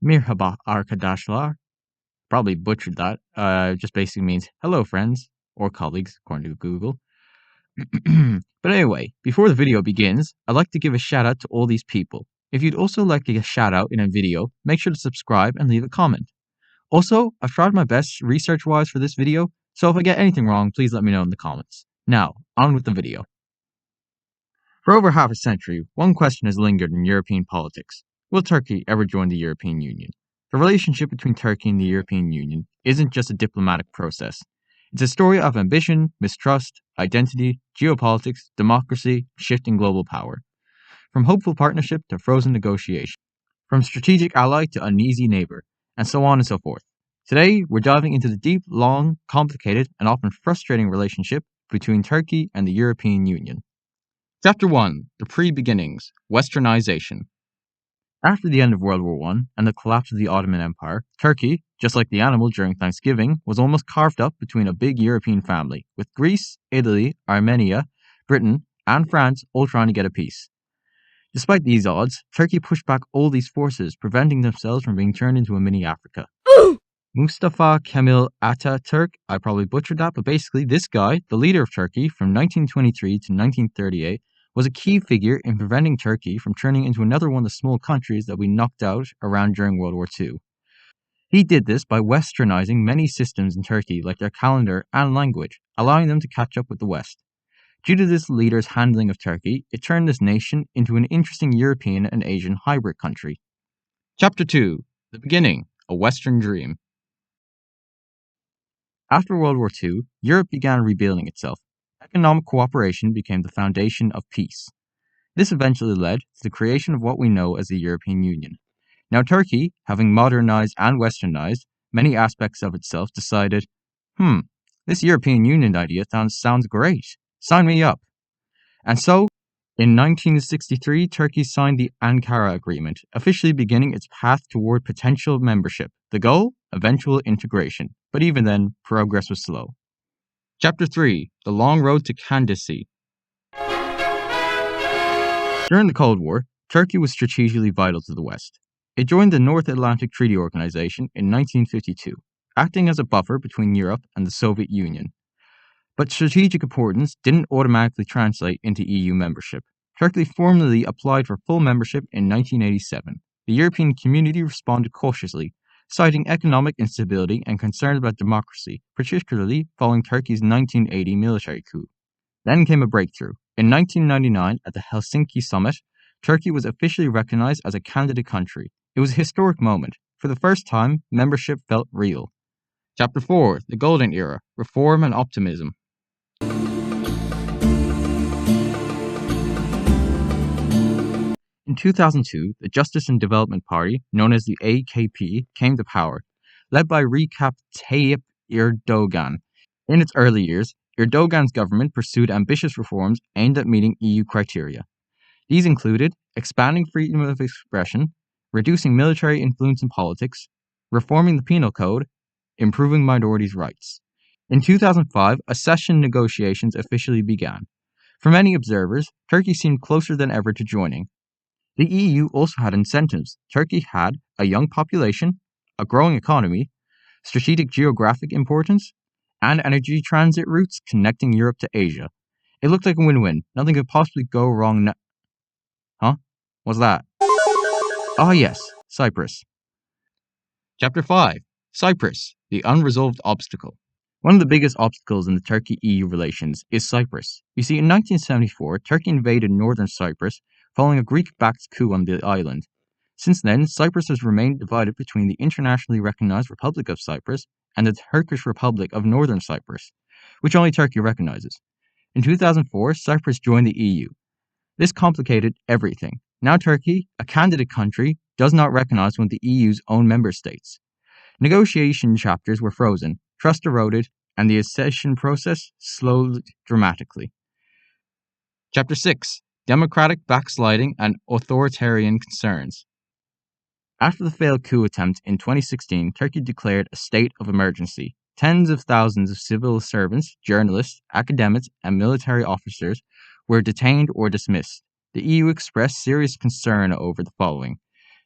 Mirhaba arkadaşlar. Probably butchered that. Just basically means hello, friends, or colleagues, according to Google. But anyway, before the video begins, I'd like to give a shout out to all these people. If you'd also like to get a shout out in a video, make sure to subscribe and leave a comment. Also, I've tried my best research wise for this video, so if I get anything wrong, please let me know in the comments. Now, on with the video. For over half a century, one question has lingered in European politics. Will Turkey ever join the European Union? The relationship between Turkey and the European Union isn't just a diplomatic process. It's a story of ambition, mistrust, identity, geopolitics, democracy, shifting global power. From hopeful partnership to frozen negotiation. From strategic ally to uneasy neighbor, and so on and so forth. Today, we're diving into the deep, long, complicated, and often frustrating relationship between Turkey and the European Union. Chapter 1: The Pre-Beginnings, Westernization. After the end of World War I and the collapse of the Ottoman Empire, Turkey, just like the animal during Thanksgiving, was almost carved up between a big European family, with Greece, Italy, Armenia, Britain, and France all trying to get a piece. Despite these odds, Turkey pushed back all these forces, preventing themselves from being turned into a mini Africa. Mustafa Kemal Ataturk, I probably butchered that, but basically this guy, the leader of Turkey from 1923 to 1938, was a key figure in preventing Turkey from turning into another one of the small countries that we knocked out around during World War II. He did this by westernizing many systems in Turkey, like their calendar and language, allowing them to catch up with the West. Due to this leader's handling of Turkey, it turned this nation into an interesting European and Asian hybrid country. Chapter 2: The Beginning, a Western Dream. After World War II, Europe began rebuilding itself. Economic cooperation became the foundation of peace. This eventually led to the creation of what we know as the European Union. Now Turkey, having modernized and westernized many aspects of itself, decided, this European Union idea sounds great. Sign me up. And so, in 1963, Turkey signed the Ankara Agreement, officially beginning its path toward potential membership. The goal? Eventual integration. But even then, progress was slow. Chapter 3: The Long Road to Candidacy. During the Cold War, Turkey was strategically vital to the West. It joined the North Atlantic Treaty Organization in 1952, acting as a buffer between Europe and the Soviet Union. But strategic importance didn't automatically translate into EU membership. Turkey formally applied for full membership in 1987. The European community responded cautiously, citing economic instability and concerns about democracy, particularly following Turkey's 1980 military coup. Then came a breakthrough. In 1999, at the Helsinki summit, Turkey was officially recognized as a candidate country. It was a historic moment. For the first time, membership felt real. Chapter 4: The Golden Era, Reform and Optimism. In 2002, the Justice and Development Party, known as the AKP, came to power, led by Recep Tayyip Erdogan. In its early years, Erdogan's government pursued ambitious reforms aimed at meeting EU criteria. These included expanding freedom of expression, reducing military influence in politics, reforming the penal code, improving minorities' rights. In 2005, accession negotiations officially began. For many observers, Turkey seemed closer than ever to joining. The EU also had incentives. Turkey had a young population, a growing economy, strategic geographic importance, and energy transit routes connecting Europe to Asia. It looked like a win-win. Nothing could possibly go wrong now. Huh? What's that? Ah yes, Cyprus. Chapter 5: Cyprus, the Unresolved Obstacle. One of the biggest obstacles in the Turkey-EU relations is Cyprus. You see, in 1974, Turkey invaded northern Cyprus following a Greek-backed coup on the island. Since then, Cyprus has remained divided between the internationally recognized Republic of Cyprus and the Turkish Republic of Northern Cyprus, which only Turkey recognizes. In 2004, Cyprus joined the EU. This complicated everything. Now Turkey, a candidate country, does not recognize one of the EU's own member states. Negotiation chapters were frozen, trust eroded, and the accession process slowed dramatically. Chapter 6: Democratic Backsliding and Authoritarian Concerns. After the failed coup attempt in 2016, Turkey declared a state of emergency. Tens of thousands of civil servants, journalists, academics, and military officers were detained or dismissed. The EU expressed serious concern over the following: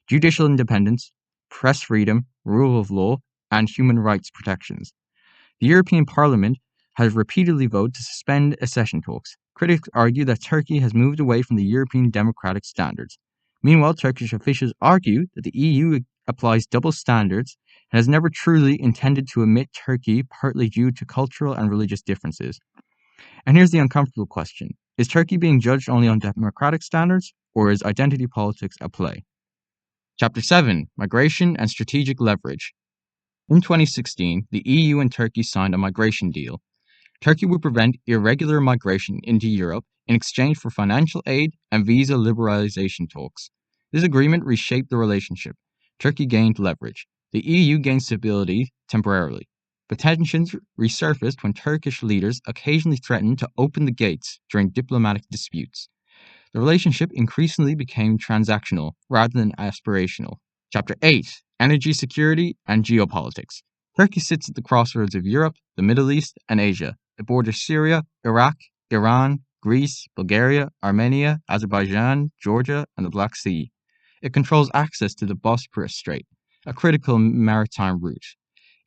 judicial independence, press freedom, rule of law, and human rights protections. The European Parliament has repeatedly voted to suspend accession talks. Critics argue that Turkey has moved away from the European democratic standards. Meanwhile, Turkish officials argue that the EU applies double standards and has never truly intended to admit Turkey, partly due to cultural and religious differences. And here's the uncomfortable question. Is Turkey being judged only on democratic standards, or is identity politics at play? Chapter 7: Migration and Strategic Leverage. In 2016, the EU and Turkey signed a migration deal. Turkey would prevent irregular migration into Europe in exchange for financial aid and visa liberalization talks. This agreement reshaped the relationship. Turkey gained leverage. The EU gained stability temporarily. But tensions resurfaced when Turkish leaders occasionally threatened to open the gates during diplomatic disputes. The relationship increasingly became transactional rather than aspirational. Chapter 8: Energy Security and Geopolitics. Turkey sits at the crossroads of Europe, the Middle East, and Asia. It borders Syria, Iraq, Iran, Greece, Bulgaria, Armenia, Azerbaijan, Georgia, and the Black Sea. It controls access to the Bosporus Strait, a critical maritime route.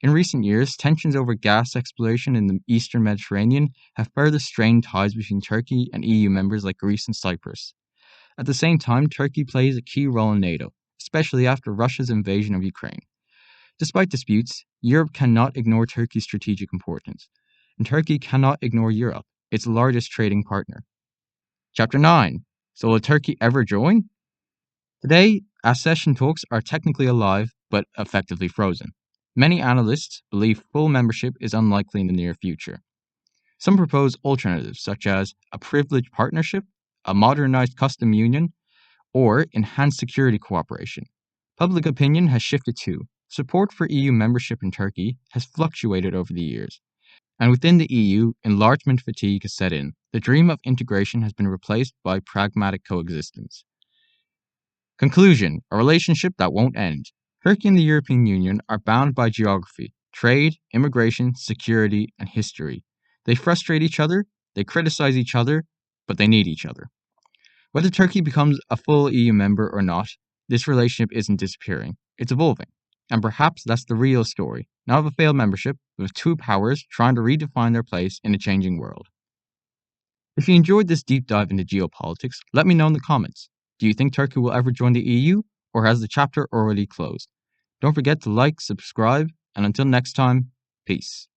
In recent years, tensions over gas exploration in the eastern Mediterranean have further strained ties between Turkey and EU members like Greece and Cyprus. At the same time, Turkey plays a key role in NATO, especially after Russia's invasion of Ukraine. Despite disputes, Europe cannot ignore Turkey's strategic importance, and Turkey cannot ignore Europe, its largest trading partner. Chapter 9: So will Turkey ever join? Today, accession talks are technically alive, but effectively frozen. Many analysts believe full membership is unlikely in the near future. Some propose alternatives, such as a privileged partnership, a modernized custom union, or enhanced security cooperation. Public opinion has shifted too. Support for EU membership in Turkey has fluctuated over the years. And within the EU, enlargement fatigue has set in. The dream of integration has been replaced by pragmatic coexistence. Conclusion: a relationship that won't end. Turkey and the European Union are bound by geography, trade, immigration, security, and history. They frustrate each other, they criticize each other, but they need each other. Whether Turkey becomes a full EU member or not, this relationship isn't disappearing, it's evolving. And perhaps that's the real story, not of a failed membership, but of two powers trying to redefine their place in a changing world. If you enjoyed this deep dive into geopolitics, let me know in the comments. Do you think Turkey will ever join the EU, or has the chapter already closed? Don't forget to like, subscribe, and until next time, peace.